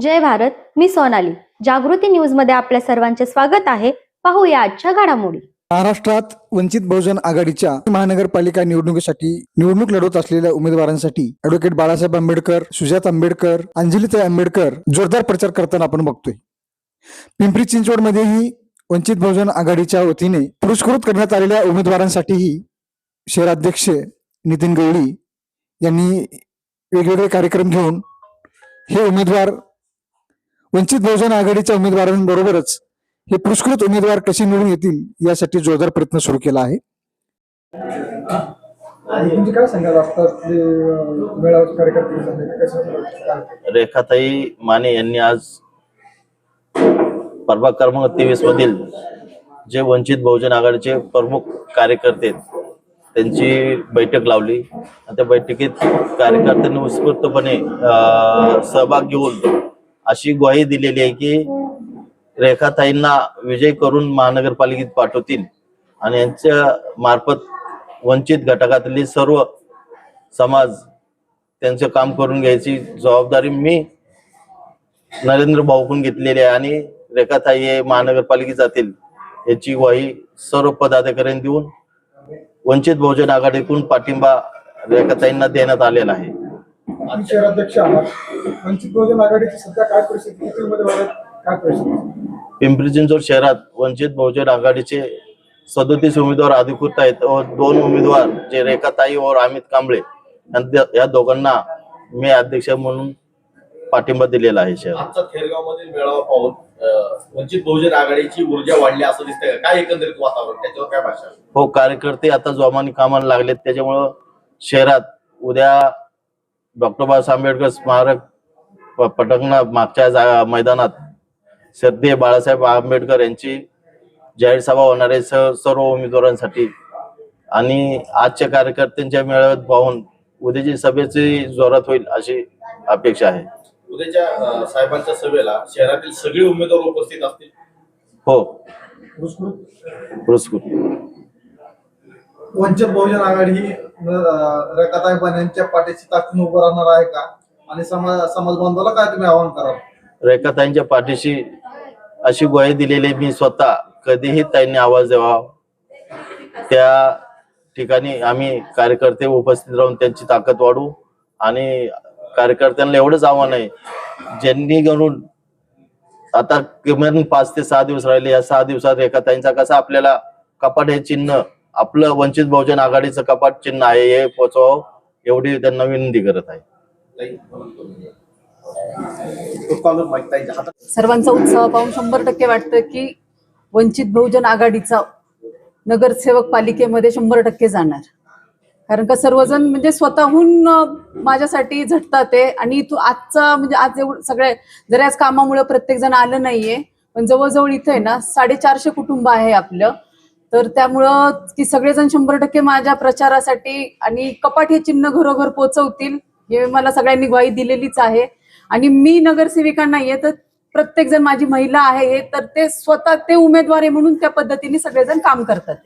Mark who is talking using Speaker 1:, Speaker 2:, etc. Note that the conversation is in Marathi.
Speaker 1: जय भारत, मी सोनाली. जागृती न्यूज मध्ये आपल्या सर्वांचे स्वागत आहे. पाहूया आजच्या घडामोडी.
Speaker 2: महाराष्ट्रात वंचित बहुजन आघाडीच्या महानगरपालिका निवडणुकीसाठी निवडणूक लढवत असलेल्या उमेदवारांसाठी ॲडव्होकेट बाळासाहेब आंबेडकर, सुजात आंबेडकर, अंजलीताई आंबेडकर जोरदार प्रचार करताना आपण बघतोय. पिंपरी चिंचवडमध्येही वंचित बहुजन आघाडीच्या वतीने पुरस्कृत करण्यात आलेल्या उमेदवारांसाठीही शहराध्यक्ष नितीन गवळी यांनी वेगवेगळे कार्यक्रम घेऊन हे उमेदवार वंचित बहुजन आघाडीच्या उमेदवारांबरोबरच हे पुरस्कृत उमेदवार कसे निवडून येतील यासाठी जोरदार प्रयत्न सुरू केला आहे.
Speaker 3: काय सांगाल
Speaker 4: रेखाताई माने यांनी आज प्रभाग क्रमांक 23 मधील जे वंचित बहुजन आघाडीचे प्रमुख कार्यकर्ते त्यांची बैठक लावली. त्या बैठकीत कार्यकर्त्यांनी उत्स्फूर्तपणे सहभाग घेऊन अशी ग्वाही दिलेली आहे की रेखाताईंना विजय करून महानगरपालिकेत पाठवतील आणि यांच्या मार्फत वंचित घटकातली सर्व समाज त्यांचं काम करून घ्यायची जबाबदारी मी नरेंद्र भाऊकडून घेतलेली आहे आणि रेखाताई हे महानगरपालिकेत जातील याची ग्वाही सर्व पदाधिकाऱ्यांनी देऊन वंचित बहुजन आघाडीकडून पाठिंबा रेखाताईंना देण्यात आलेला आहे.
Speaker 3: शहराध्यक्ष वंचित बहुजन आघाडीची सध्या काय परिस्थिती, किती उमेदवार काय परिस्थिती?
Speaker 4: पिंपरी चिंचवड शहरात वंचित बहुजन आघाडीचे 37 उमेदवार अधिकृत आहेत व 2 उमेदवार जे रेखाताई और अमित कांबळे या दोघांना मी अध्यक्ष म्हणून पाठिंबा दिलेला आहे.
Speaker 5: आजचा थेरगाव मधील मेळावा पाहून वंचित बहुजन आघाडीची ऊर्जा वाढली असं दिसतंय. काय एकंदरीत वातावरण, त्याच्यावर काय भाषा?
Speaker 4: हो, कार्यकर्ते आता जोमाने कामाला लागलेत. त्याच्यामुळं शहरात उद्या डॉक्टर बाबासाहेब आंबेडकर स्मारक पटकना मागच्या मैदानात श्रद्धेय बाळासाहेब आंबेडकर यांची जाहीर सभा होणार आहे सर्व उमेदवारांसाठी आणि आजच्या कार्यकर्त्यांच्या मेळाव्यात पाहून उद्याची सभेची जोरात होईल अशी अपेक्षा आहे.
Speaker 5: उद्याच्या साहेबांच्या सभेला शहरातील सगळे उमेदवार उपस्थित असतील?
Speaker 4: हो, पुरस्कृत.
Speaker 3: वंचित बहुजन आघाडी ही रेखाताई माने यांच्या पाठीची ताकद उभं राहणार आहे का आणि समाज बांधवाला काय तुम्ही आवाहन कराल?
Speaker 4: रेखाताईंच्या पाठीशी अशी ग्वाही दिलेली मी स्वतः कधीही ताईंनी आवाज द्यावा त्या ठिकाणी आम्ही कार्यकर्ते उपस्थित राहून त्यांची ताकद वाढवू आणि कार्यकर्त्यांना एवढंच आव्हान आहे ज्यांनी घडून आता किमान 5 ते 6 दिवस राहिले. या 6 दिवसात रेखाताईंचा कसा आपल्याला कपाट हे चिन्ह आपलं वंचित बहुजन आघाडीचं कपाट चिन्ह आहे हे पोचवावं एवढी त्यांना विनंती करत आहे.
Speaker 6: सर्वांचा उत्साह पाहून 100% वाटतं की वंचित बहुजन आघाडीचा नगरसेवक पालिकेमध्ये 100% जाणार. कारण का सर्वजण म्हणजे स्वतःहून माझ्यासाठी झटतात ते आणि तू आजचा म्हणजे आज एवढं सगळे जरी आज कामामुळे प्रत्येक जण आलं नाहीये पण जवळजवळ इथे ना 450 कुटुंब आहे आपलं. तर त्यामुळं की सगळेजण 100% माझ्या प्रचारासाठी आणि कपाट हे चिन्ह घरोघर पोहोचवतील हे मला सगळ्यांनी ग्वाही दिलेलीच आहे. आणि मी नगरसेविका नाहीये तर प्रत्येक जण माझी महिला आहे तर ते स्वतः ते उमेदवार आहे म्हणून त्या पद्धतीने सगळेजण काम करतात.